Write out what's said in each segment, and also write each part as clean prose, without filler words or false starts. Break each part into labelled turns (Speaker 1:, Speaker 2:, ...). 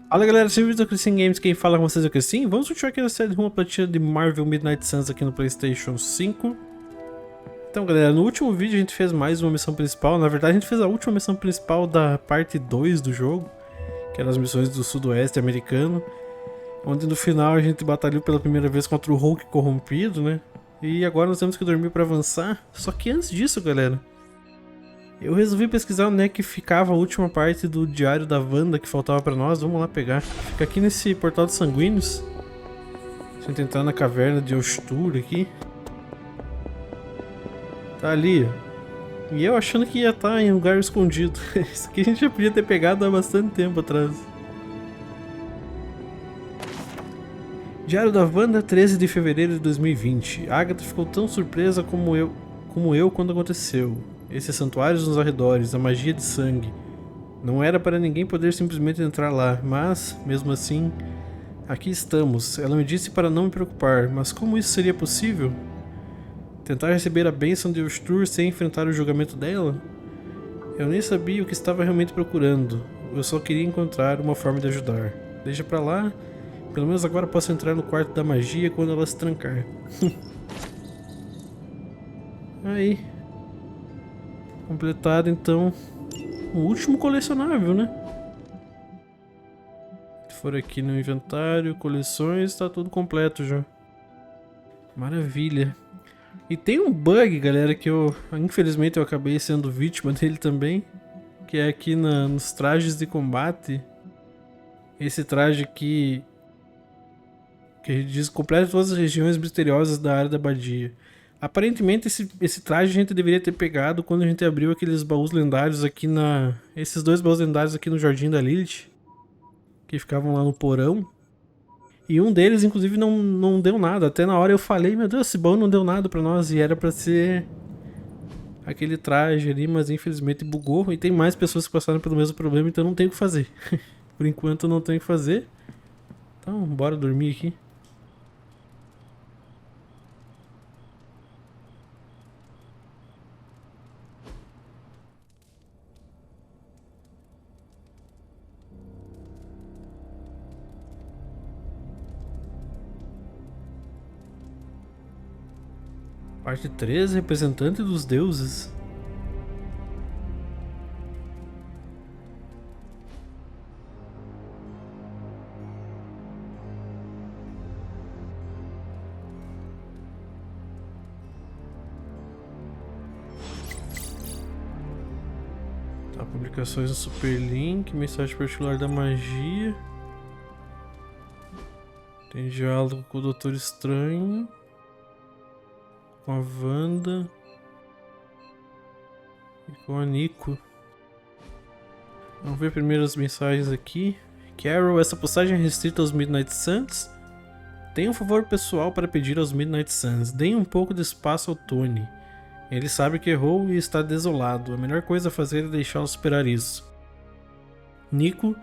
Speaker 1: Fala galera, sejam bem-vindos ao Crescent Games, quem fala com vocês é o Crescent. Vamos continuar aqui na série Rumo, Platina de Marvel Midnight Suns aqui no Playstation 5. Então galera, no último vídeo a gente fez mais uma missão principal. Na verdade a gente fez a última missão principal da parte 2 do jogo, que eram as missões do sudoeste americano, onde no final a gente batalhou pela primeira vez contra o Hulk corrompido, né? E agora nós temos que dormir para avançar. Só que antes disso galera, eu resolvi pesquisar onde é que ficava a última parte do diário da Wanda que faltava pra nós. Vamos lá pegar. Fica aqui nesse portal de sanguíneos. Deixa eu tentar na caverna de Ostur aqui. Tá ali, ó. E eu achando que ia estar em um lugar escondido. Isso aqui a gente já podia ter pegado há bastante tempo atrás. Diário da Wanda, 13 de fevereiro de 2020. Agatha ficou tão surpresa como eu quando aconteceu. Esses santuários nos arredores, a magia de sangue. Não era para ninguém poder simplesmente entrar lá, mas, mesmo assim, aqui estamos. Ela me disse para não me preocupar, mas como isso seria possível? Tentar receber a bênção de Ostur sem enfrentar o julgamento dela? Eu nem sabia o que estava realmente procurando. Eu só queria encontrar uma forma de ajudar. Deixa pra lá. Pelo menos agora posso entrar no quarto da magia quando ela se trancar. Aí. Completado então o último colecionável, né? Se for aqui no inventário, coleções, tá tudo completo já. Maravilha. E tem um bug, galera, que infelizmente eu acabei sendo vítima dele também, que é aqui nos trajes de combate. Esse traje aqui que diz completa todas as regiões misteriosas da área da abadia. Aparentemente esse traje a gente deveria ter pegado quando a gente abriu aqueles baús lendários aqui esses dois baús lendários aqui no Jardim da Lilith, que ficavam lá no porão. E um deles inclusive não deu nada. Até na hora eu falei, meu Deus, esse baú não deu nada pra nós. E era pra ser aquele traje ali, mas infelizmente bugou. E tem mais pessoas que passaram pelo mesmo problema, então não tem o que fazer. Por enquanto não tem o que fazer. Então bora dormir aqui. Parte 3, Representante dos Deuses. Tá, publicações do Superlink, mensagem particular da Magia. Tem diálogo com o Doutor Estranho. Com a Wanda e com a Nico. Vamos ver primeiro as mensagens aqui. Carol, essa postagem é restrita aos Midnight Suns. Tenho um favor pessoal para pedir aos Midnight Suns. Deem um pouco de espaço ao Tony. Ele sabe que errou e está desolado. A melhor coisa a fazer é deixá-lo superar isso. Nico,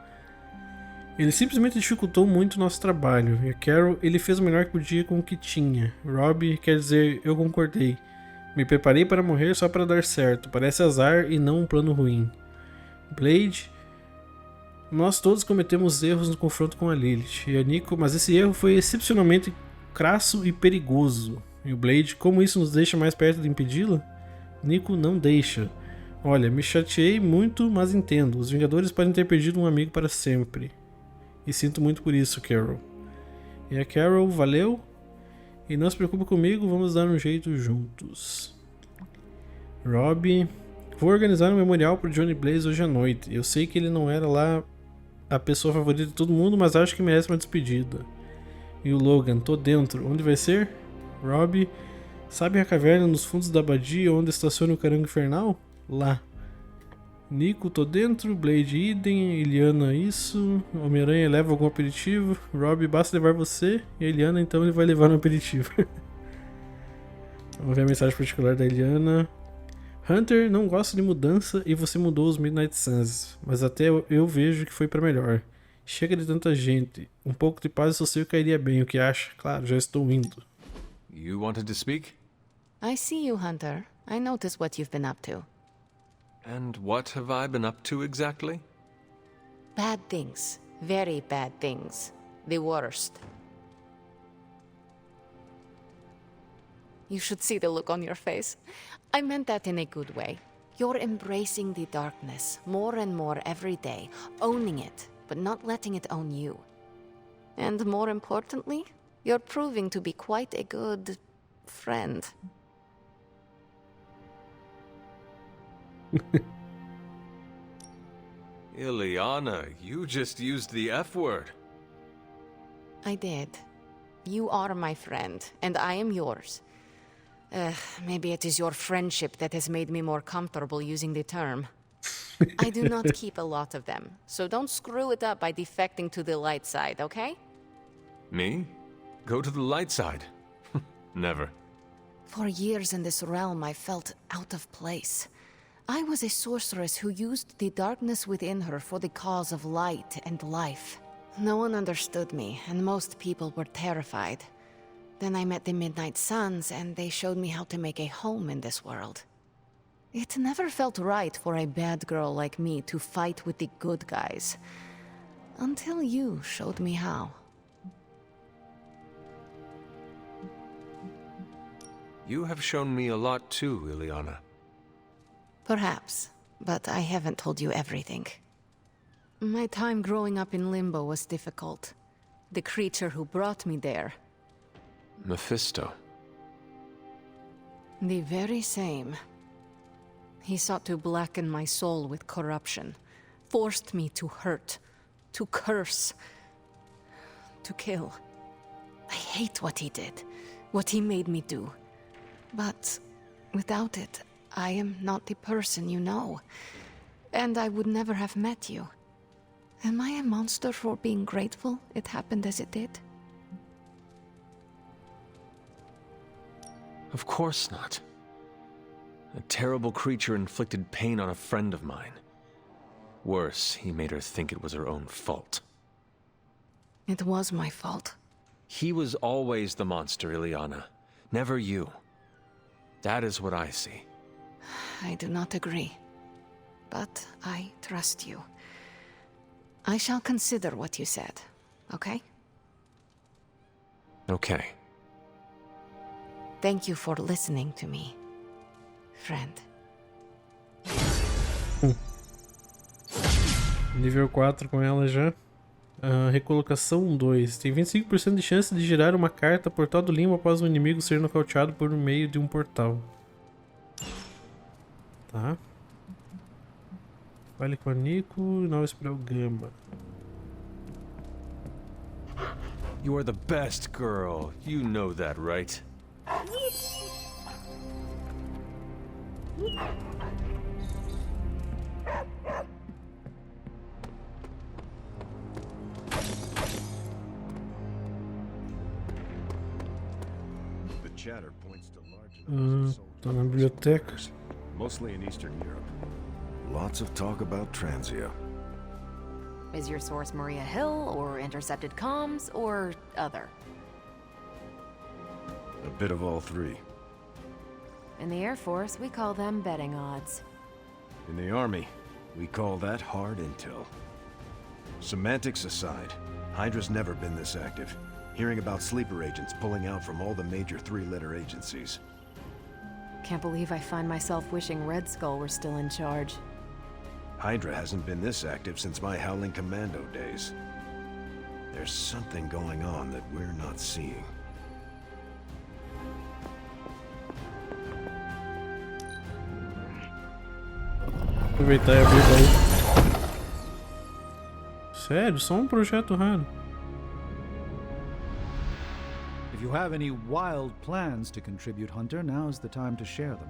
Speaker 1: ele simplesmente dificultou muito o nosso trabalho. E a Carol, ele fez o melhor que podia com o que tinha. Rob, quer dizer, eu concordei. Me preparei para morrer só para dar certo. Parece azar e não um plano ruim. Blade, nós todos cometemos erros no confronto com a Lilith e a Nico, mas esse erro foi excepcionalmente crasso e perigoso. E o Blade, como isso nos deixa mais perto de impedi-la? Nico, não deixa. Olha, me chateei muito, mas entendo. Os Vingadores podem ter perdido um amigo para sempre. E sinto muito por isso, Carol. E a Carol, valeu. E não se preocupe comigo, vamos dar um jeito juntos. Rob, vou organizar um memorial pro Johnny Blaze hoje à noite. Eu sei que ele não era lá a pessoa favorita de todo mundo, mas acho que merece uma despedida. E o Logan, tô dentro. Onde vai ser? Rob, sabe a caverna nos fundos da abadia onde estaciona o carango infernal? Lá. Nico, tô dentro. Blade, idem. Eliana, isso. Homem-Aranha, leva algum aperitivo. Rob, basta levar você. E a Eliana, então, ele vai levar um aperitivo. Vamos ver a mensagem particular da Eliana. Hunter, não gosta de mudança e você mudou os Midnight Suns, mas até eu vejo que foi pra melhor. Chega de tanta gente. Um pouco de paz e sossego cairia bem, o que acha? Claro, já estou indo.
Speaker 2: You wanted to speak?
Speaker 3: I see you, Hunter. I notice what you've been up to.
Speaker 2: And what have I been up to exactly?
Speaker 3: Bad things. Very bad things. The worst. You should see the look on your face. I meant that in a good way. You're embracing the darkness more and more every day, owning it, but not letting it own you. And more importantly, you're proving to be quite a good friend.
Speaker 2: Ileana, you just used the F word.
Speaker 3: I did. You are my friend, and I am yours. Maybe it is your friendship that has made me more comfortable using the term. I do not keep a lot of them, so don't screw it up by defecting to the light side, okay?
Speaker 2: Me? Go to the light side? Never.
Speaker 3: For years in this realm, I felt out of place. I was a sorceress who used the darkness within her for the cause of light and life. No one understood me, and most people were terrified. Then I met the Midnight Suns, and they showed me how to make a home in this world. It never felt right for a bad girl like me to fight with the good guys. Until you showed me how.
Speaker 2: You have shown me a lot too, Ileana.
Speaker 3: Perhaps, but I haven't told you everything. My time growing up in Limbo was difficult. The creature who brought me there.
Speaker 2: Mephisto.
Speaker 3: The very same. He sought to blacken my soul with corruption, forced me to hurt, to curse, to kill. I hate what he did, what he made me do. But without it, I am not the person you know, and I would never have met you. Am I a monster for being grateful it happened as it did?
Speaker 2: Of course not. A terrible creature inflicted pain on a friend of mine. Worse, he made her think it was her own fault.
Speaker 3: It was my fault.
Speaker 2: He was always the monster, Ileana. Never you. That is what I see.
Speaker 3: I do not agree. But I trust you. I shall consider what you said, okay?
Speaker 2: Okay.
Speaker 3: Thank you for listening to me, friend.
Speaker 1: Nível 4 com ela já. Recolocação 2. Tem 25% de chance de girar uma carta portal do limbo após um inimigo ser nocauteado por meio de um portal. Tá. Fale com a Nico e não esperar o Gama.
Speaker 2: You are the best girl. You know that, right?
Speaker 4: The chatter points to large
Speaker 1: Tá na biblioteca.
Speaker 4: mostly in Eastern Europe. Lots of talk about Transia.
Speaker 5: Is your source Maria Hill, or intercepted comms, or other?
Speaker 4: A bit of all three.
Speaker 5: In the Air Force, we call them betting odds.
Speaker 4: In the Army, we call that hard intel. Semantics aside, Hydra's never been this active. Hearing about sleeper agents pulling out from all the major three-letter agencies.
Speaker 5: Can't believe I find myself wishing Red Skull were still in charge.
Speaker 4: Hydra hasn't been this active since my Howling Commando days. There's something going on that we're not seeing.
Speaker 1: Aproveitar e abrir daí. Sério, só um projeto raro.
Speaker 6: If you have any wild plans to contribute, Hunter, now's the time to share them.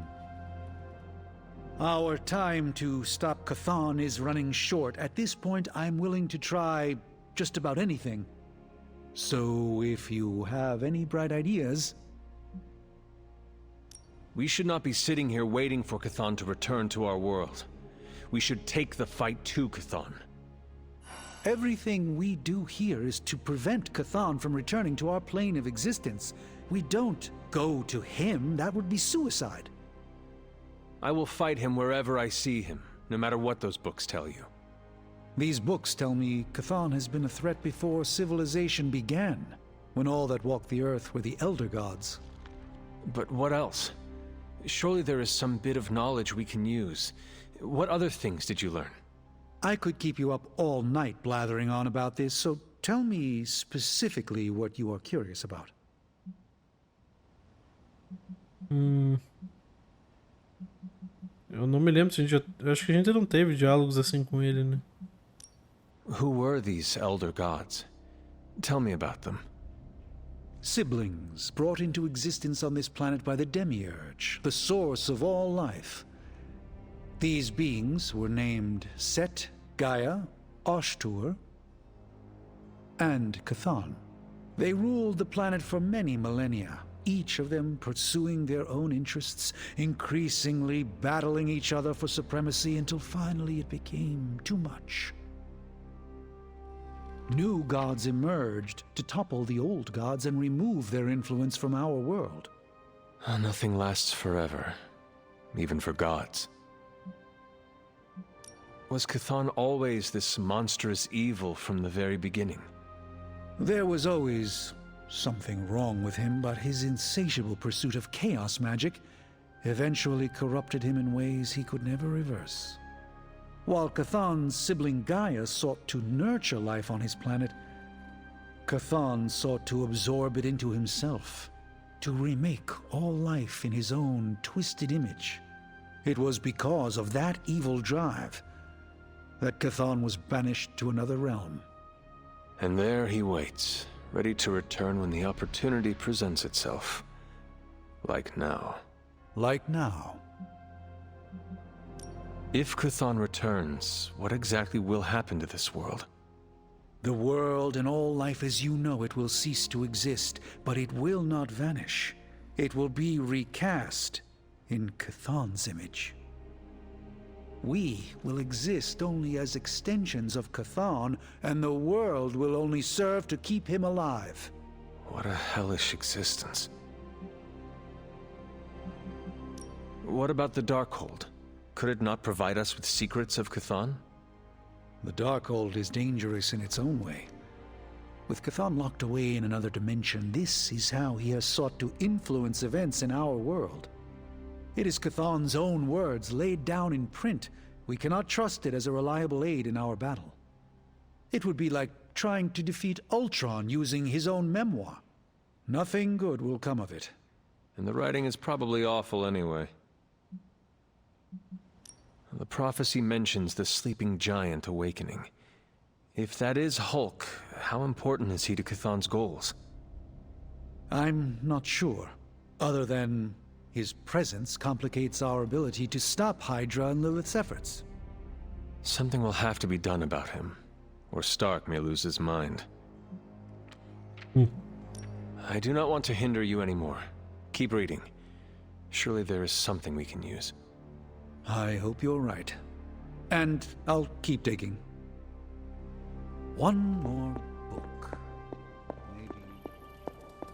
Speaker 6: Our time to stop Chthon is running short. At this point, I'm willing to try just about anything. So if you have any bright ideas...
Speaker 2: We should not be sitting here waiting for Chthon to return to our world. We should take the fight to Chthon.
Speaker 6: Everything we do here is to prevent Chthon from returning to our plane of existence. We don't go to him. That would be suicide.
Speaker 2: I will fight him wherever I see him, no matter what those books tell you.
Speaker 6: These books tell me Chthon has been a threat before civilization began, when all that walked the earth were the Elder Gods.
Speaker 2: But what else? Surely there is some bit of knowledge we can use. What other things did you learn?
Speaker 6: I could keep you up all night blathering on about this, so tell me specifically what you are curious about.
Speaker 1: Eu não me lembro se a gente já... Eu acho que a gente não teve diálogos assim com ele, né?
Speaker 2: Who were these elder gods? Tell me about them.
Speaker 6: Siblings brought into existence on this planet by the Demiurge, the source of all life. These beings were named Set, Gaia, Ashtur, and Chthon. They ruled the planet for many millennia, each of them pursuing their own interests, increasingly battling each other for supremacy until finally it became too much. New gods emerged to topple the old gods and remove their influence from our world.
Speaker 2: Nothing lasts forever, even for gods. Was Chthon always this monstrous evil from the very beginning?
Speaker 6: There was always something wrong with him, but his insatiable pursuit of chaos magic eventually corrupted him in ways he could never reverse. While Chthon's sibling Gaia sought to nurture life on his planet, Chthon sought to absorb it into himself, to remake all life in his own twisted image. It was because of that evil drive that Chthon was banished to another realm.
Speaker 2: And there he waits, ready to return when the opportunity presents itself. Like now.
Speaker 6: Like now.
Speaker 2: If Chthon returns, what exactly will happen to this world?
Speaker 6: The world and all life as you know it will cease to exist, but it will not vanish. It will be recast in Chthon's image. We will exist only as extensions of Chthon, and the world will only serve to keep him alive.
Speaker 2: What a hellish existence. What about the Darkhold? Could it not provide us with secrets of Chthon?
Speaker 6: The Darkhold is dangerous in its own way. With Chthon locked away in another dimension, this is how he has sought to influence events in our world. It is Chthon's own words laid down in print. We cannot trust it as a reliable aid in our battle. It would be like trying to defeat Ultron using his own memoir. Nothing good will come of it.
Speaker 2: And the writing is probably awful anyway. The prophecy mentions the sleeping giant awakening. If that is Hulk, how important is he to Chthon's goals?
Speaker 6: I'm not sure, other than his presence complicates our ability to stop Hydra and Lilith's efforts.
Speaker 2: Something will have to be done about him, or Stark may lose his mind. I do not want to hinder you anymore. Keep reading. Surely there is something we can use.
Speaker 6: I hope you're right. And I'll keep digging. One more book.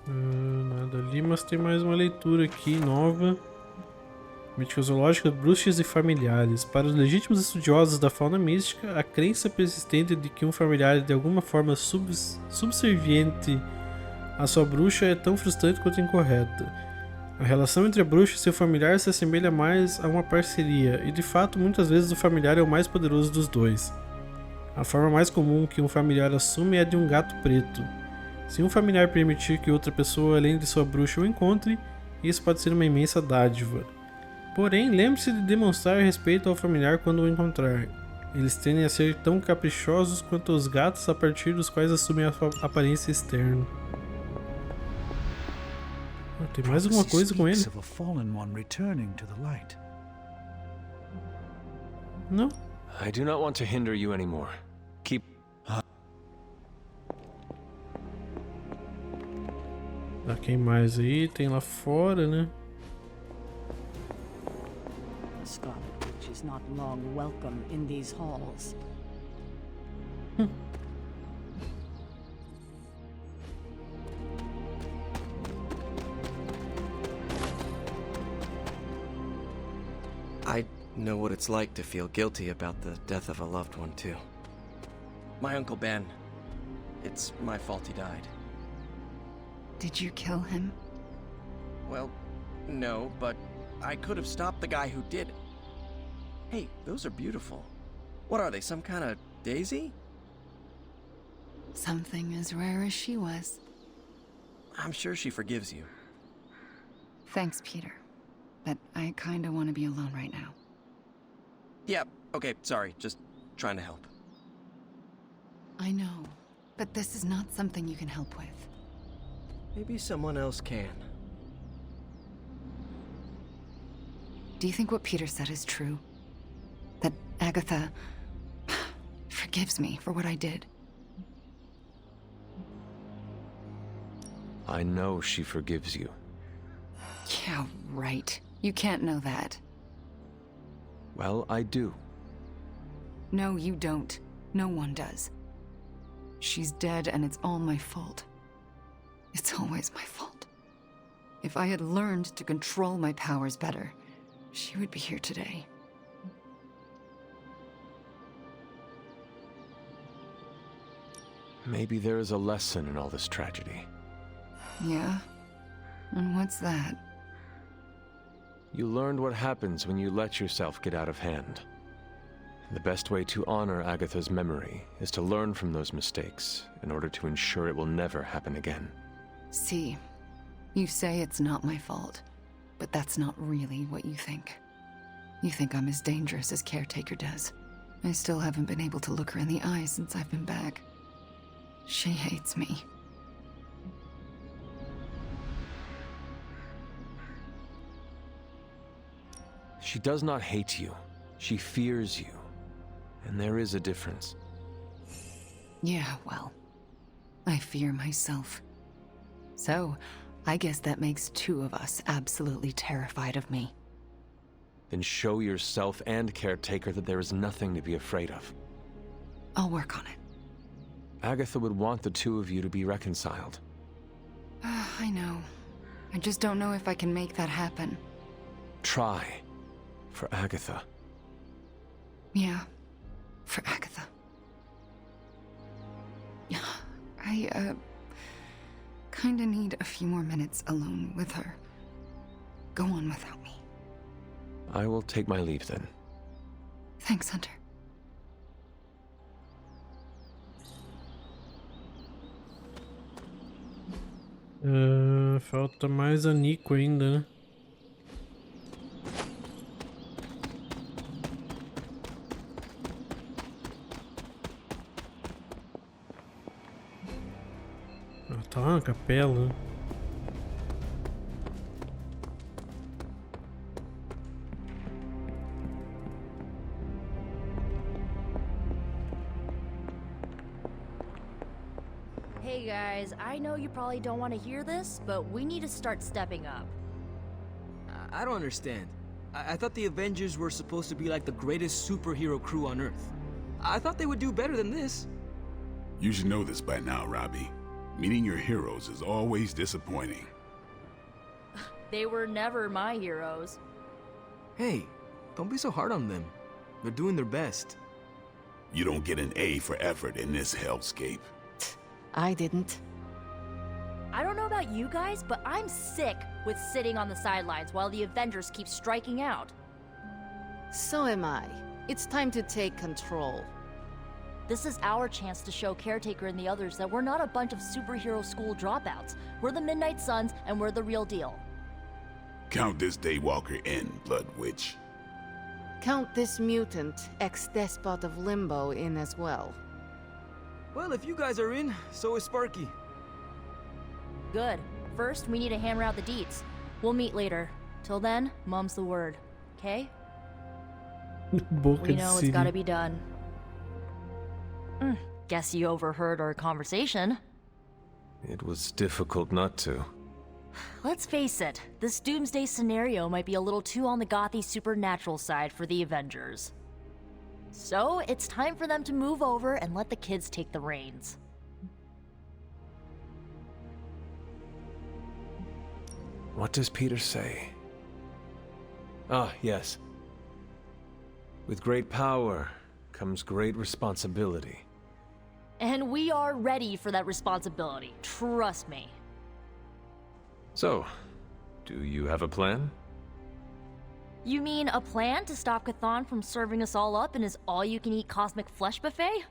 Speaker 1: Nada ali, mas tem mais uma leitura aqui, nova. Mítica zoológica, bruxas e familiares. Para os legítimos estudiosos da fauna mística, a crença persistente de que um familiar é de alguma forma subserviente à sua bruxa é tão frustrante quanto incorreta. A relação entre a bruxa e seu familiar se assemelha mais a uma parceria, e de fato muitas vezes o familiar é o mais poderoso dos dois. A forma mais comum que um familiar assume é a de um gato preto. Se um familiar permitir que outra pessoa além de sua bruxa o encontre, isso pode ser uma imensa dádiva. Porém, lembre-se de demonstrar respeito ao familiar quando o encontrar. Eles tendem a ser tão caprichosos quanto os gatos a partir dos quais assumem a sua aparência externa. Tem mais alguma coisa com ele? Não.
Speaker 2: I do not want to hinder you anymore. Keep...
Speaker 1: Quem mais aí? Tem lá fora, né?
Speaker 7: The Scarlet Witch is not long welcome in these halls.
Speaker 8: I know what it's like to feel guilty about the death of a loved one, too. My Uncle Ben. It's my fault he died.
Speaker 3: Did you kill him?
Speaker 8: Well, no, but I could have stopped the guy who did it. Hey, those are beautiful. What are they, some kind of daisy?
Speaker 3: Something as rare as she was.
Speaker 8: I'm sure she forgives you.
Speaker 3: Thanks, Peter. But I kinda want to be alone right now.
Speaker 8: Yeah, okay, sorry, just trying to help.
Speaker 3: I know, but this is not something you can help with.
Speaker 8: Maybe someone else can.
Speaker 3: Do you think what Peter said is true? That Agatha forgives me for what I did?
Speaker 2: I know she forgives you.
Speaker 3: Yeah, right. You can't know that.
Speaker 2: Well, I do.
Speaker 3: No, you don't. No one does. She's dead and it's all my fault. It's always my fault. If I had learned to control my powers better, she would be here today.
Speaker 2: Maybe there is a lesson in all this tragedy.
Speaker 3: Yeah? And what's that?
Speaker 2: You learned what happens when you let yourself get out of hand. The best way to honor Agatha's memory is to learn from those mistakes in order to ensure it will never happen again.
Speaker 3: See, you say it's not my fault, but that's not really what you think. You think I'm as dangerous as Caretaker does. I still haven't been able to look her in the eye since I've been back. She hates me.
Speaker 2: She does not hate you. She fears you. And there is a difference.
Speaker 3: Yeah, well, I fear myself. So, I guess that makes two of us absolutely terrified of me.
Speaker 2: Then show yourself and Caretaker that there is nothing to be afraid of.
Speaker 3: I'll work on it.
Speaker 2: Agatha would want the two of you to be reconciled.
Speaker 3: I know. I just don't know if I can make that happen.
Speaker 2: Try. For Agatha.
Speaker 3: Yeah, for Agatha. I, kinda need a few more minutes alone with her. Go on without me.
Speaker 2: I will take my leave then.
Speaker 3: Thanks, Hunter.
Speaker 1: Falta mais a Nico ainda, né? Tá lá na capela.
Speaker 9: Hey guys, I know you probably don't want to hear this, but we need to start stepping up.
Speaker 10: I don't understand. I thought the Avengers were supposed to be like the greatest superhero crew on Earth. I thought they would do better than this.
Speaker 11: You should know this by now, Robbie. Meeting your heroes is always disappointing.
Speaker 9: They were never my heroes.
Speaker 10: Hey, don't be so hard on them. They're doing their best.
Speaker 11: You don't get an A for effort in this hellscape.
Speaker 3: I didn't.
Speaker 9: I don't know about you guys, but I'm sick with sitting on the sidelines while the Avengers keep striking out.
Speaker 3: So am I. It's time to take control.
Speaker 9: This is our chance to show Caretaker and the others that we're not a bunch of superhero school dropouts. We're the Midnight Suns, and we're the real deal.
Speaker 11: Count this Daywalker in, Blood Witch.
Speaker 3: Count this mutant, ex-despot of Limbo in as well.
Speaker 10: Well, if you guys are in, so is Sparky.
Speaker 9: Good. First, we need to hammer out the deets. We'll meet later. Till then, mum's the word. Okay? We know it's gotta be done. Guess you overheard our conversation.
Speaker 2: It was difficult not to.
Speaker 9: Let's face it, this doomsday scenario might be a little too on the gothy supernatural side for the Avengers. So, it's time for them to move over and let the kids take the reins.
Speaker 2: What does Peter say? Ah, yes. With great power comes great responsibility.
Speaker 9: And we are ready for that responsibility, trust me.
Speaker 2: So, do you have a plan?
Speaker 9: You mean a plan to stop Chthon from serving us all up in his all-you-can-eat cosmic flesh buffet?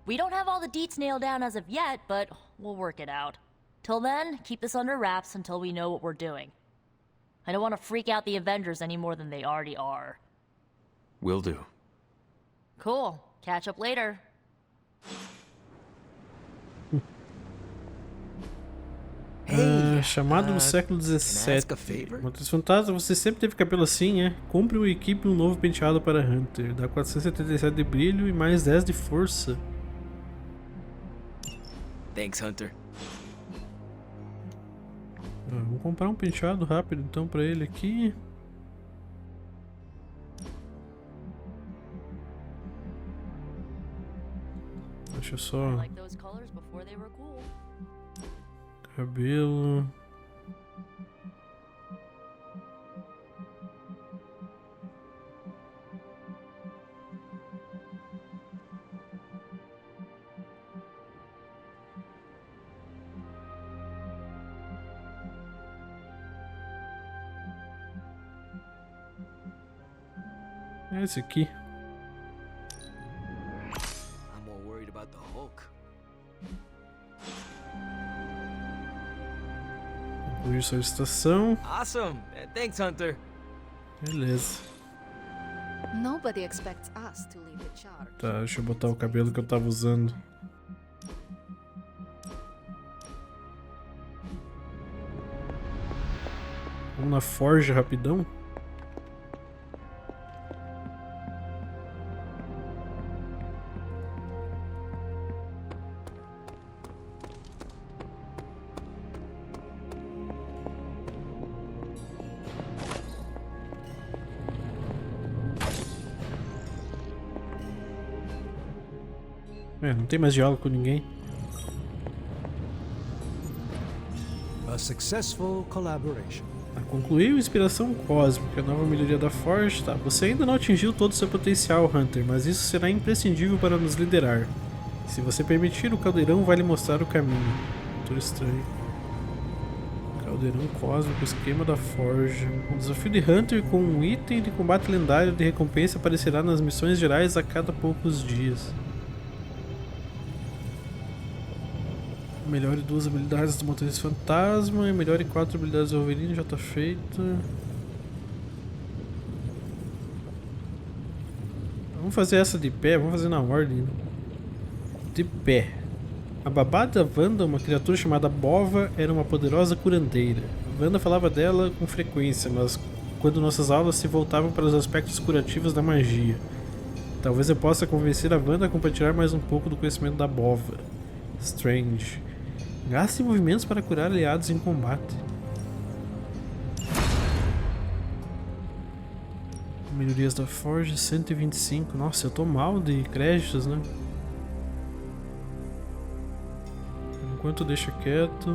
Speaker 9: We don't have all the deets nailed down as of yet, but we'll work it out. Till then, keep this under wraps until we know what we're doing. I don't want to freak out the Avengers any more than they already are.
Speaker 2: Will do.
Speaker 9: Cool. Catch up later.
Speaker 1: Chamado no século XVII. Motoris Fantasma, você sempre teve cabelo assim, é? Compre ou equipe um novo penteado para Hunter. Dá 477 de brilho e mais 10 de força.
Speaker 10: Thanks, Hunter.
Speaker 1: Vou comprar um penteado rápido então pra ele aqui. Deixa eu só... Cabelo... É esse aqui.
Speaker 10: I'm more worried about the Hulk.
Speaker 1: Concluir solicitação.
Speaker 10: Awesome. Thanks, Hunter.
Speaker 1: Beleza.
Speaker 3: Nobody expects us to lead the charge.
Speaker 1: Tá, deixa eu botar o cabelo que eu tava usando. Vamos na Forja rapidão. Não tem mais diálogo com ninguém.
Speaker 6: A successful collaboration.
Speaker 1: Concluiu Inspiração Cósmica, a nova melhoria da Forja. Tá, você ainda não atingiu todo o seu potencial, Hunter, mas isso será imprescindível para nos liderar. Se você permitir, o caldeirão vai lhe mostrar o caminho. Doutor Estranho. Caldeirão Cósmico, esquema da Forja. O desafio de Hunter com um item de combate lendário de recompensa aparecerá nas missões gerais a cada poucos dias. Melhore 2 habilidades do Motoris Fantasma e melhore 4 habilidades do Wolverine, já tá feito. Vamos fazer essa de pé, vamos fazer na ordem. De pé. A babá da Wanda, uma criatura chamada Bova, era uma poderosa curandeira. Wanda falava dela com frequência, mas quando nossas aulas se voltavam para os aspectos curativos da magia. Talvez eu possa convencer a Wanda a compartilhar mais um pouco do conhecimento da Bova. Strange. Gaste movimentos para curar aliados em combate. Melhorias da Forja 125. Nossa, eu tô mal de créditos, né? Enquanto deixa quieto.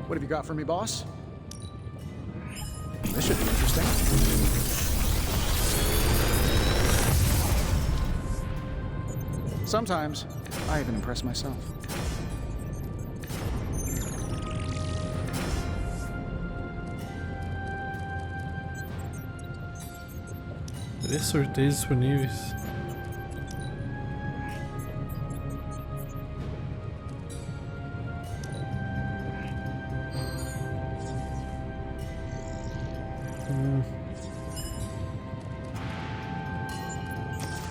Speaker 12: What have you got for me, boss? This should be interesting. Sometimes I even impress myself.
Speaker 1: 3 sorteios disponíveis.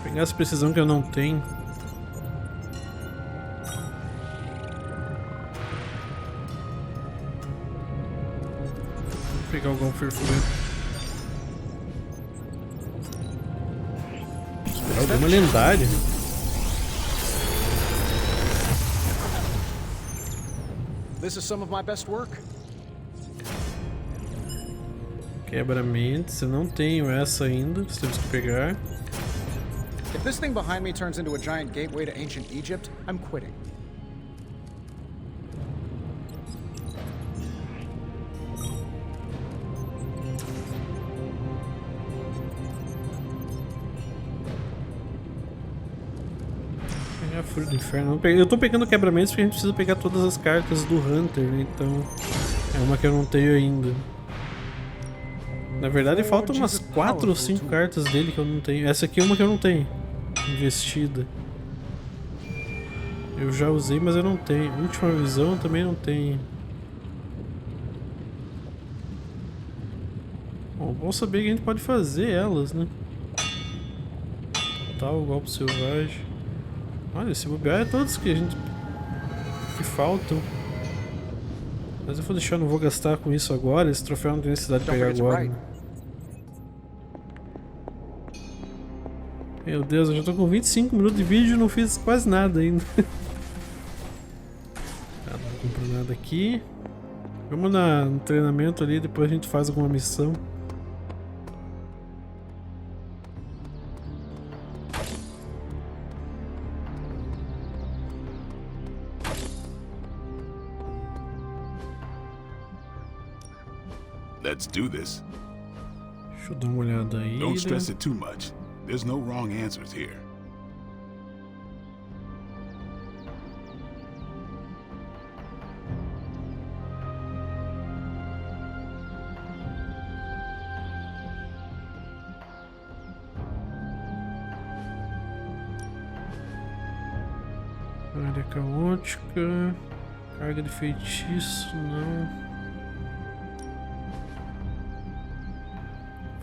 Speaker 1: Pegar essa precisão que eu não tenho. Vou pegar algum perfurante. Alguma lendária.
Speaker 12: This is some of my best work.
Speaker 1: Quebra-mentes, eu não tenho essa ainda, você temos que pegar.
Speaker 12: If this thing behind me turns into a giant gateway to ancient Egypt, I'm quitting.
Speaker 1: É a Fúria do Inferno. Eu tô pegando quebramentos porque a gente precisa pegar todas as cartas do Hunter, né? Então é uma que eu não tenho ainda. Na verdade faltam umas 4 ou 5 cartas dele que eu não tenho. Essa aqui é uma que eu não tenho. Investida. Eu já usei, mas eu não tenho. Última visão eu também não tenho. Bom saber que a gente pode fazer elas, né? Total, golpe selvagem. Olha, esse bobear é todos que a gente... que faltam. Mas eu vou deixar, não vou gastar com isso agora. Esse troféu não tem necessidade de pegar agora. Né? Meu Deus, eu já tô com 25 minutos de vídeo e não fiz quase nada ainda. Não comprei nada aqui. Vamos no treinamento ali, depois a gente faz alguma missão.
Speaker 11: Let's do this.
Speaker 1: Deixa eu dar uma olhada aí.
Speaker 11: Don't stress it too much. There's no wrong answers here.
Speaker 1: Área caótica. Carga de feitiço, não.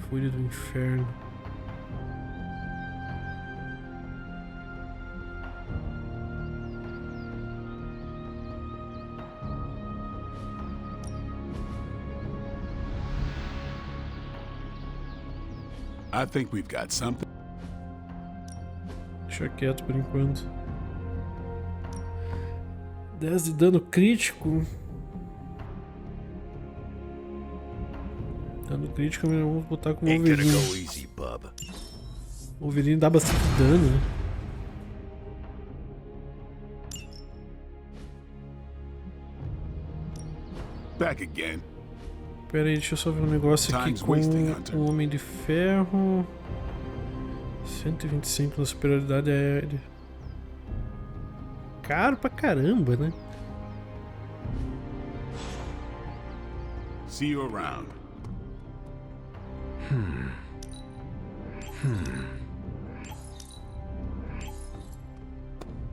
Speaker 1: Fúria do Inferno.
Speaker 11: I think we've got something.
Speaker 1: Deixa quieto por enquanto. 10 de dano crítico. Dano crítico eu vou botar com o Wolverine. O Wolverine dá bastante dano, né?
Speaker 11: Back again.
Speaker 1: Pera aí, deixa eu só ver um negócio aqui com o Homem de Ferro. 125 na superioridade aérea. Caro pra caramba, né?
Speaker 11: See you around.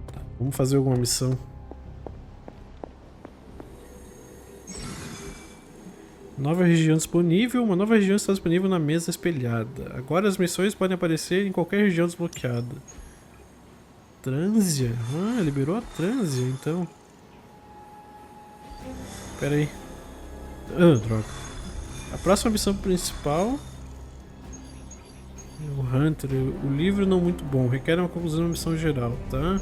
Speaker 1: Tá, vamos fazer alguma missão. Nova região disponível. Uma nova região está disponível na mesa espelhada. Agora as missões podem aparecer em qualquer região desbloqueada. Trânsia? Ah, liberou a Trânsia, então. Pera aí. Ah, droga. A próxima missão principal... O Hunter. O livro não muito bom. Requer uma conclusão da missão geral, tá?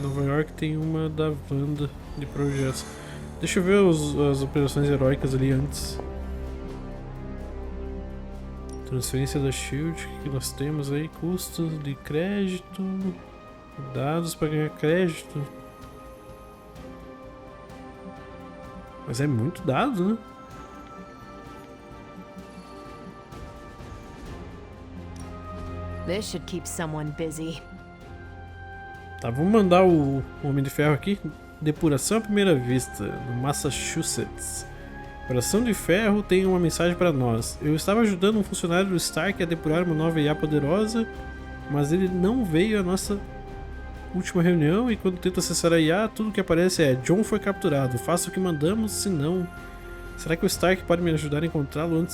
Speaker 1: Nova York tem uma da Wanda de projetos. Deixa eu ver as operações heróicas ali antes. Transferência da Shield, que nós temos aí? Custos de crédito. Dados para ganhar crédito. Mas é muito dado, né?
Speaker 5: This should keep someone busy.
Speaker 1: Tá, vamos mandar o Homem de Ferro aqui. Depuração à primeira vista, no Massachusetts. Operação de Ferro tem uma mensagem para nós. Eu estava ajudando um funcionário do Stark a depurar uma nova IA poderosa, mas ele não veio à nossa última reunião e quando tento acessar a IA, tudo que aparece é: John foi capturado, faça o que mandamos, senão... Será que o Stark pode me ajudar a encontrá-lo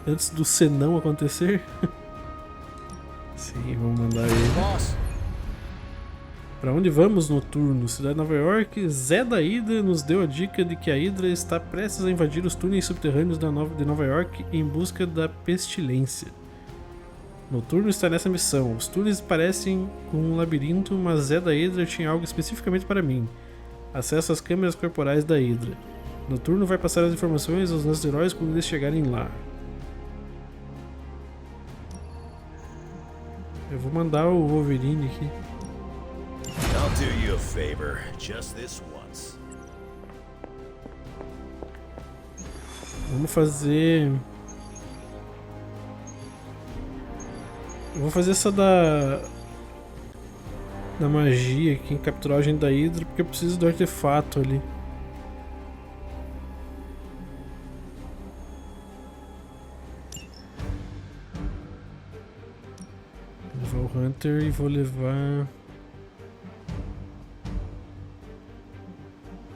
Speaker 1: antes do senão acontecer? Sim, vamos mandar ele. Pra onde vamos, Noturno? Cidade de Nova York. Zé da Hidra nos deu a dica de que a Hidra está prestes a invadir os túneis subterrâneos de Nova York em busca da pestilência. Noturno está nessa missão. Os túneis parecem um labirinto, mas Zé da Hidra tinha algo especificamente para mim. Acesso às câmeras corporais da Hidra. Noturno vai passar as informações aos nossos heróis quando eles chegarem lá. Eu vou mandar o Wolverine aqui.
Speaker 13: I'll do you a favor, just this once.
Speaker 1: Vamos fazer... Eu vou fazer essa da magia aqui, capturar o agente da Hidra, porque eu preciso do artefato ali. Vou levar o Hunter e vou levar...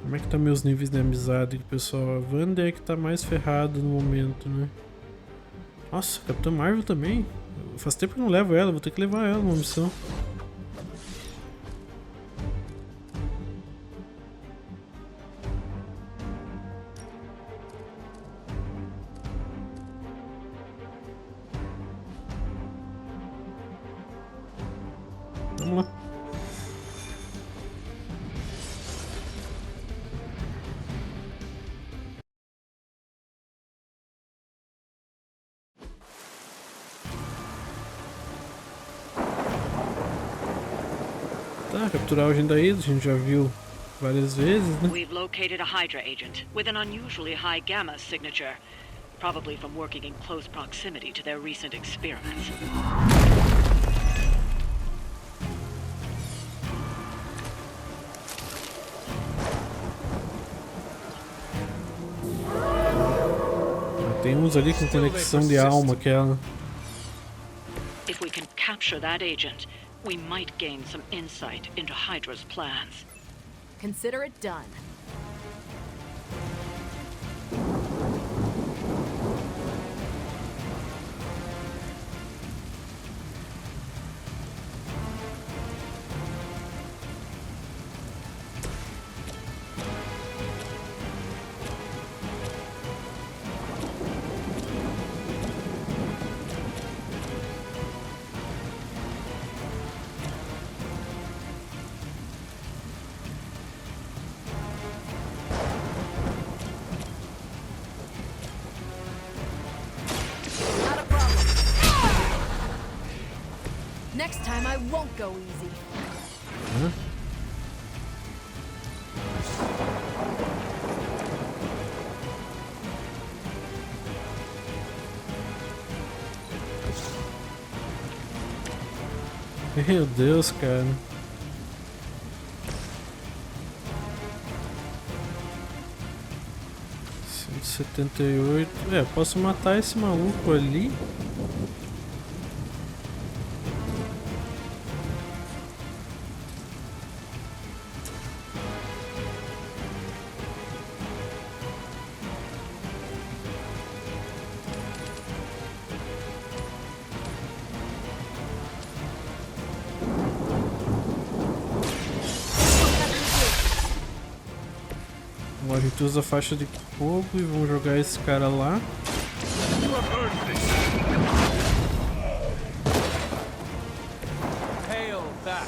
Speaker 1: Como é que tá meus níveis de amizade, pessoal? A Wanda é que tá mais ferrado no momento, né? Nossa, Capitã Marvel também? Faz tempo que eu não levo ela, vou ter que levar ela numa missão. Vamos lá. Tá, capturar o agente da Hidra, a gente já viu várias vezes, né?
Speaker 14: We've located a Hydra agent with an unusually high gamma signature, probably from working in close proximity to their recent experiments.
Speaker 1: Tem uns ali com conexão de alma, aquela.
Speaker 14: If we can capture that agent, we might gain some insight into Hydra's plans.
Speaker 5: Consider it done. Next time I won't go easy.
Speaker 1: Meu Deus, cara. R$178. É, posso matar esse maluco ali. A gente usa a faixa de fogo e vamos jogar esse cara lá.
Speaker 10: Hail that.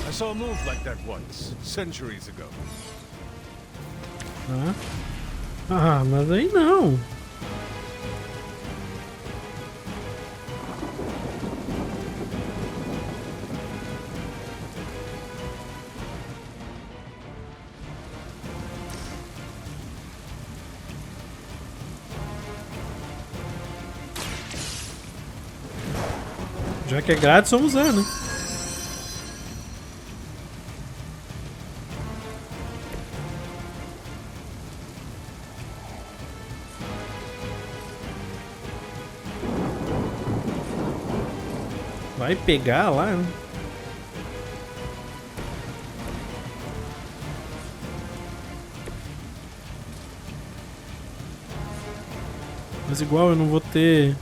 Speaker 13: I saw a move like that once, centuries ago.
Speaker 1: Ah, mas aí não. Já que é grátis, vamos usar, né? Vai pegar lá, né? Mas igual eu não vou ter...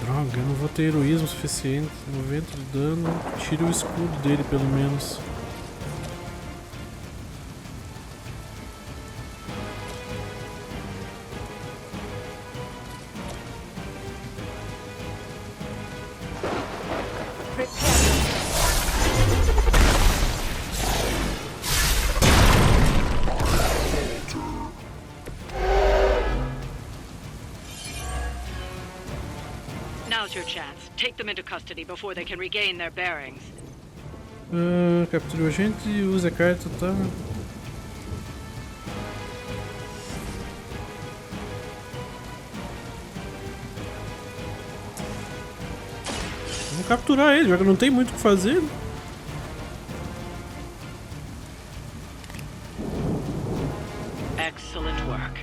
Speaker 1: Droga, eu não vou ter heroísmo suficiente. 90 de dano. Tira o escudo dele pelo menos.
Speaker 14: Now's your chance. Take them into custody before they can regain their bearings.
Speaker 1: Capture o agente e use a carta, tá? Vamos capturar ele, já que não tem muito o que fazer.
Speaker 14: Excellent work.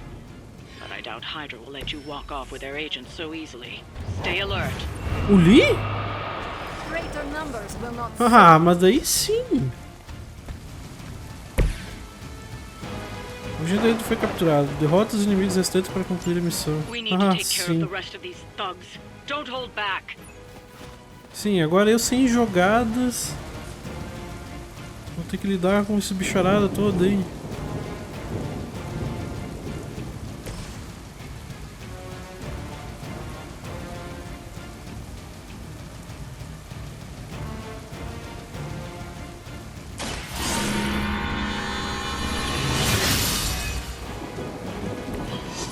Speaker 14: But I doubt Hydra will let you walk off with their agents so easily. Stay alert.
Speaker 1: O Lee?
Speaker 3: Greater numbers will not.
Speaker 1: Ah, mas aí sim. O agente foi capturado. Derrota os inimigos restantes para concluir a missão. Ah, sim.
Speaker 14: Don't hold back.
Speaker 1: Sim, agora eu sem jogadas. Vou ter que lidar com esse bicharada todo aí.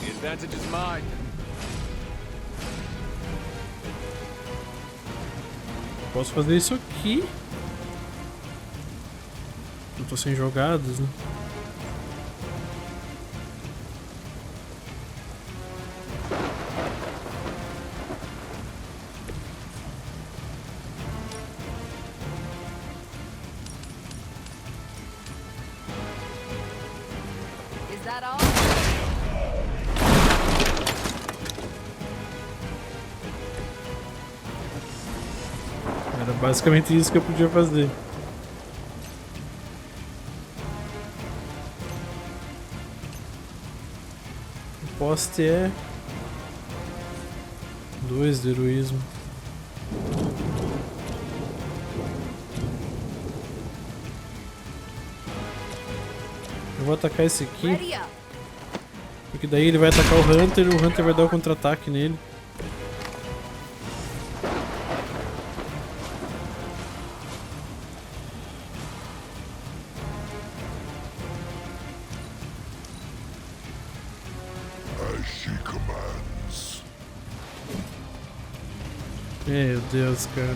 Speaker 13: The advantage is mine.
Speaker 1: Posso fazer isso aqui. Eu tô sem jogadas, né?
Speaker 3: Is that all?
Speaker 1: Era basicamente isso que eu podia fazer. O poste é 2 de heroísmo. Eu vou atacar esse aqui, porque daí ele vai atacar o Hunter e o Hunter vai dar o contra-ataque nele. Meu Deus, cara.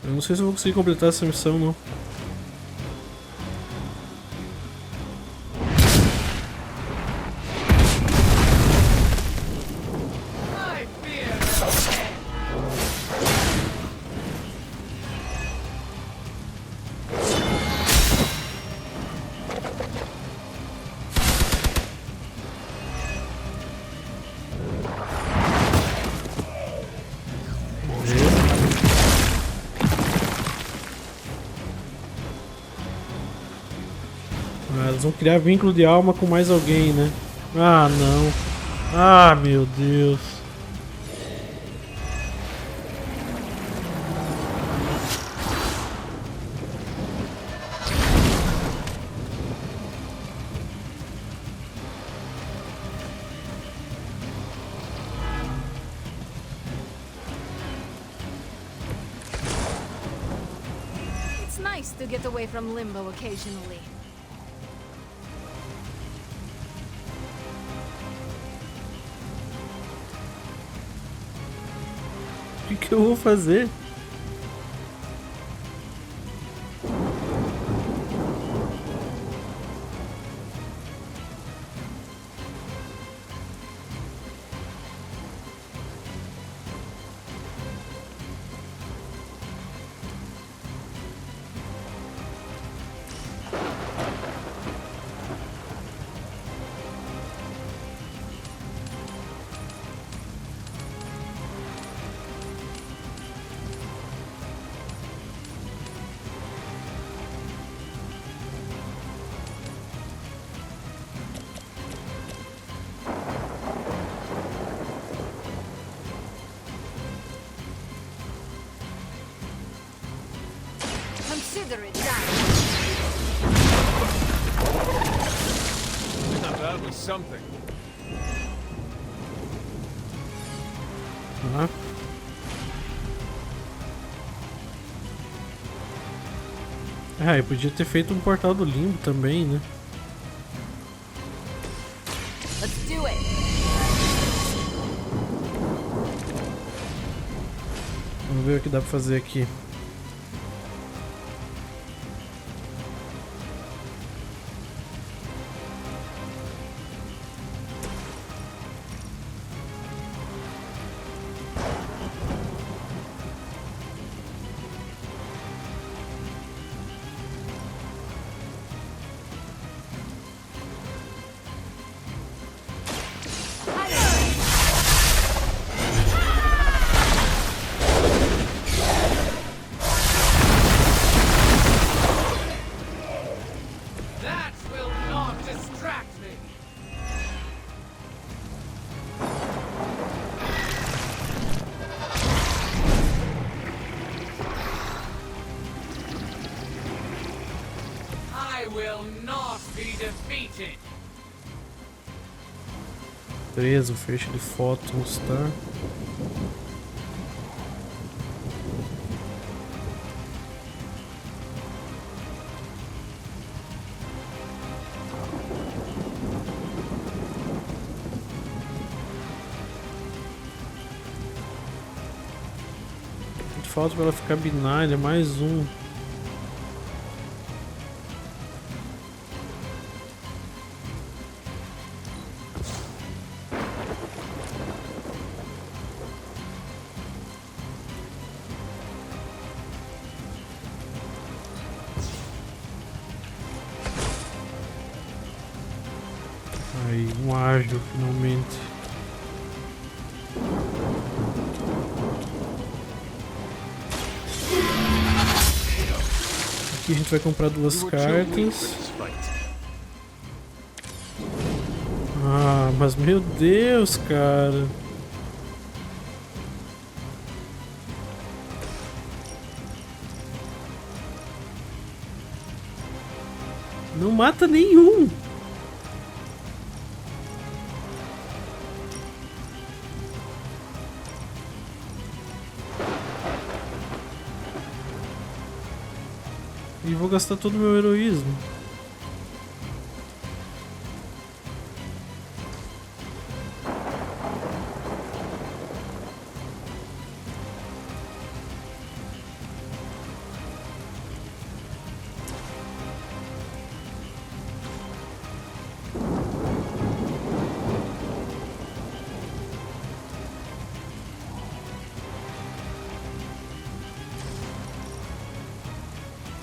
Speaker 1: Eu não sei se eu vou conseguir completar essa missão, não. Eles vão criar vínculo de alma com mais alguém, né? Ah, não. Ah, meu Deus.
Speaker 3: It's nice to get away from limbo occasionally.
Speaker 1: O que eu vou fazer?
Speaker 3: Consider it done.
Speaker 13: That was something.
Speaker 1: Ah, eu podia ter feito um portal do limbo também, né?
Speaker 5: Let's do it.
Speaker 1: Vamos ver o que dá pra fazer aqui. Preso, fecho de fótons, tá? Falta pra ela ficar binária, mais um. Aí, um ágil, finalmente. Aqui a gente vai comprar 2 cartas. Ah, mas meu Deus, cara. Não mata nenhum. E vou gastar todo o meu heroísmo.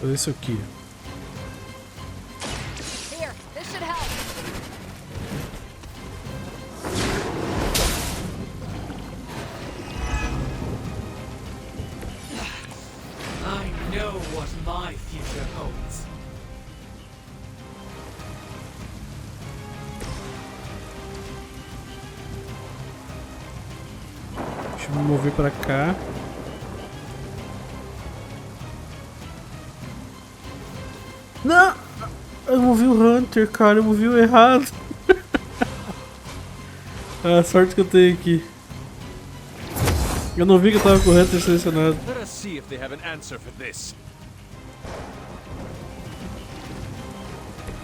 Speaker 1: Fazer isso aqui.
Speaker 5: Here, this should help.
Speaker 15: I know what my future holds.
Speaker 1: Deixa eu me mover pra cá. Não! Eu movi o Hunter, cara, eu movi o errado. A sorte que eu tenho aqui. Eu não vi que eu tava com o Hunter selecionado.
Speaker 13: Let us see if they have an answer for this.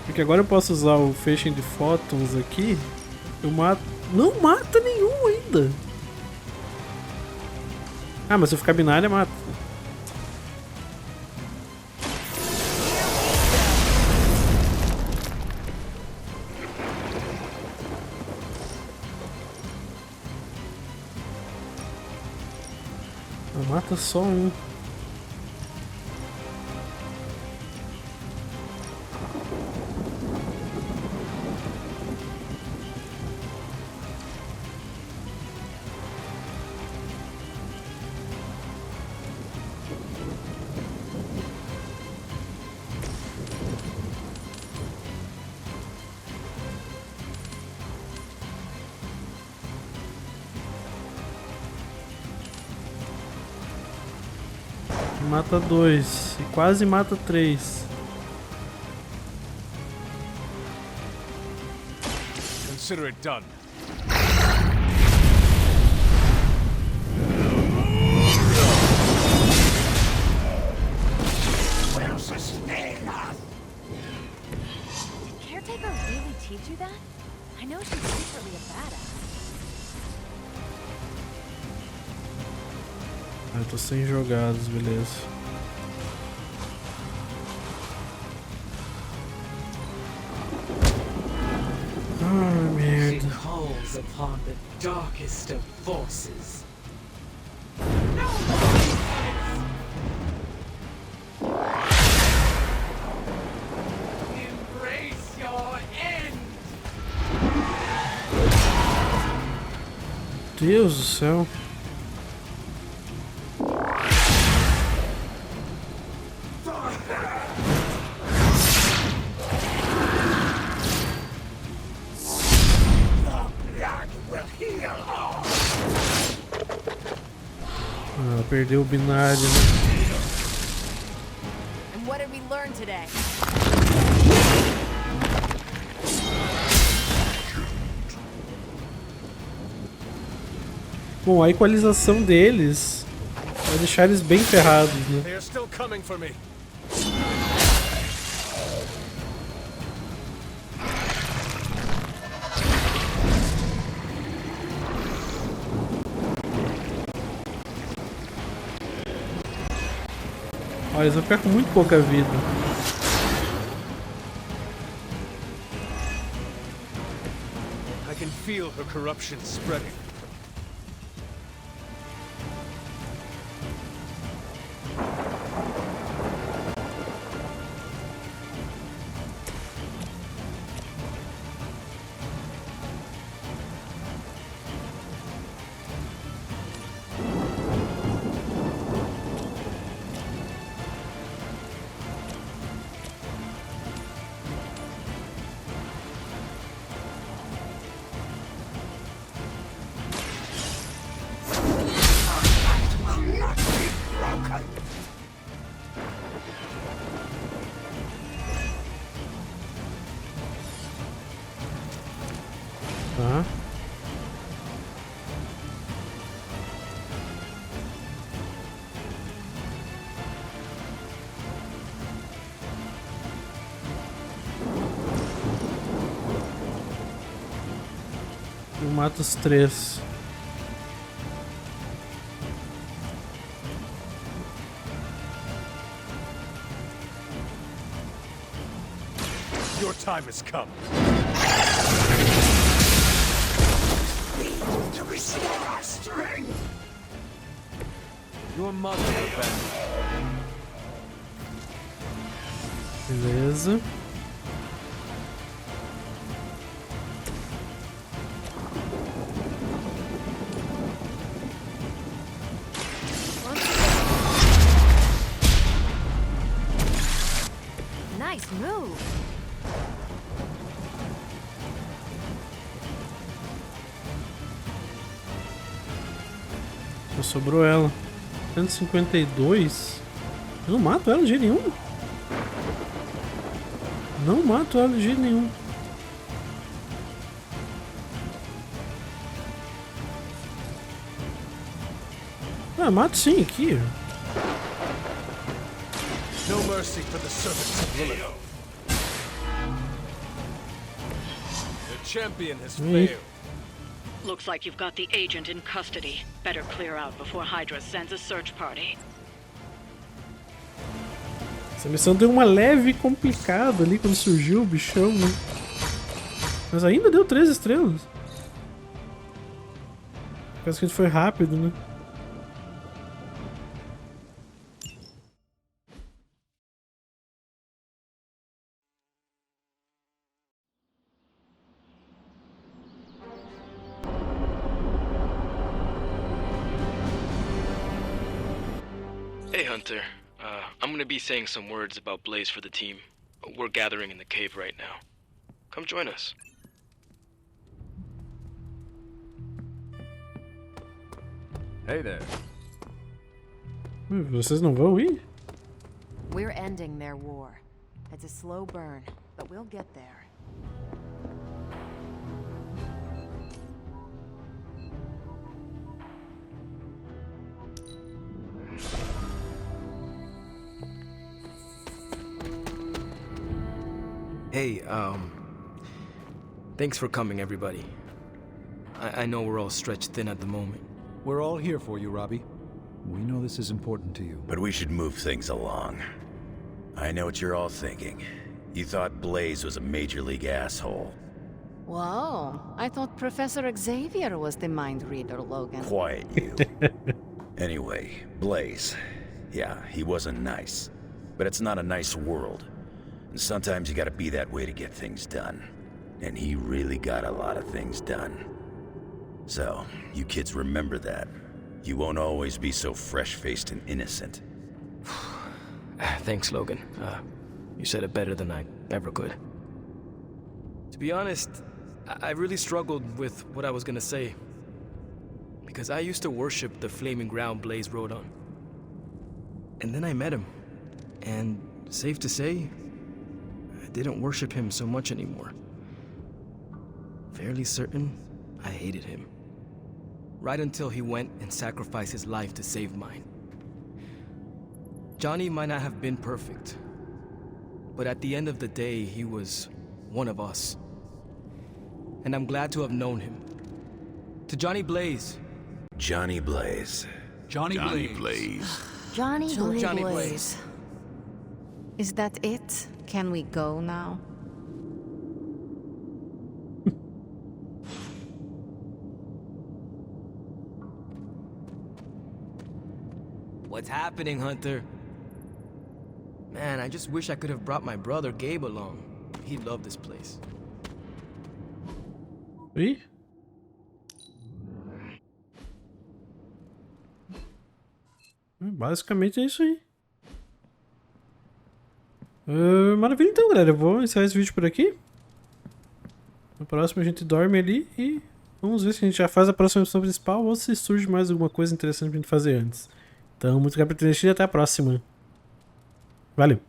Speaker 1: Porque agora eu posso usar o feching de fótons aqui. Eu mato. Não mata nenhum ainda. Ah, mas se eu ficar binária, mata. Mata só um. Mata 2 e quase mata 3.
Speaker 13: Consider it done.
Speaker 5: Did Caretaker really teach you that? I know she's secretly a badass.
Speaker 1: Eu tô sem jogados, beleza. Ah, merda.
Speaker 15: She calls upon the darkest of forces. Embrace your end.
Speaker 1: Deus do céu. Perdeu o binário, né?
Speaker 5: And what did we learn today?
Speaker 1: Bom, a equalização deles vai deixar eles bem ferrados, né?
Speaker 13: They are still coming for me.
Speaker 1: Olha, eles vão ficar com muito pouca vida.
Speaker 13: I can feel her corruption spreading.
Speaker 1: Tá. Eu mato os 3.
Speaker 13: Your time has come.
Speaker 15: To restore our strength.
Speaker 13: Your mother abandoned.
Speaker 1: Beleza.
Speaker 5: Nice move.
Speaker 1: Só sobrou ela. 152. Eu não mato ela de jeito nenhum. Não mato ela de jeito nenhum. Ah, mato sim aqui.
Speaker 13: No mercy for the servants of Lilith. The champion has failed.
Speaker 14: Looks like you've got the agent in custody. Better clear out before Hydra sends a search party.
Speaker 1: Essa missão deu uma leve complicada ali quando surgiu o bichão, né? Mas ainda deu 3 estrelas. Parece que foi rápido, né?
Speaker 16: Hey Hunter, I'm gonna be saying some words about Blaze for the team. We're gathering in the cave right now. Come join us.
Speaker 4: Hey there.
Speaker 1: Vocês não vão ir?
Speaker 5: We're ending their war. It's a slow burn, but we'll get there.
Speaker 4: Hey,
Speaker 10: Thanks for coming, everybody. I know we're all stretched thin at the moment.
Speaker 6: We're all here for you, Robbie. We know this is important to you.
Speaker 17: But we should move things along. I know what you're all thinking. You thought Blaze was a major league asshole.
Speaker 3: Whoa, I thought Professor Xavier was the mind reader, Logan.
Speaker 17: Quiet, you. Anyway, Blaze. Yeah, he wasn't nice. But it's not a nice world. And sometimes you gotta be that way to get things done. And he really got a lot of things done. So, you kids remember that. You won't always be so fresh-faced and innocent.
Speaker 10: Thanks, Logan. You said it better than I ever could. To be honest, I really struggled with what I was gonna say. Because I used to worship the flaming ground Blaze rode on. And then I met him. And safe to say, I didn't worship him so much anymore. Fairly certain I hated him. Right until he went and sacrificed his life to save mine. Johnny might not have been perfect, but at the end of the day, he was one of us. And I'm glad to have known him. To Johnny Blaze.
Speaker 17: Johnny Blaze.
Speaker 6: Johnny Blaze.
Speaker 9: Johnny
Speaker 3: Blaze. Is that it? Can we go now?
Speaker 10: What's happening, Hunter? Man, I just wish I could have brought my brother Gabe along. He'd love this place.
Speaker 1: Ih? Basicamente é isso aí. Maravilha então, galera. Eu vou encerrar esse vídeo por aqui. No próximo a gente dorme ali e vamos ver se a gente já faz a próxima missão principal ou se surge mais alguma coisa interessante pra gente fazer antes. Então, muito obrigado por ter assistido e até a próxima. Valeu!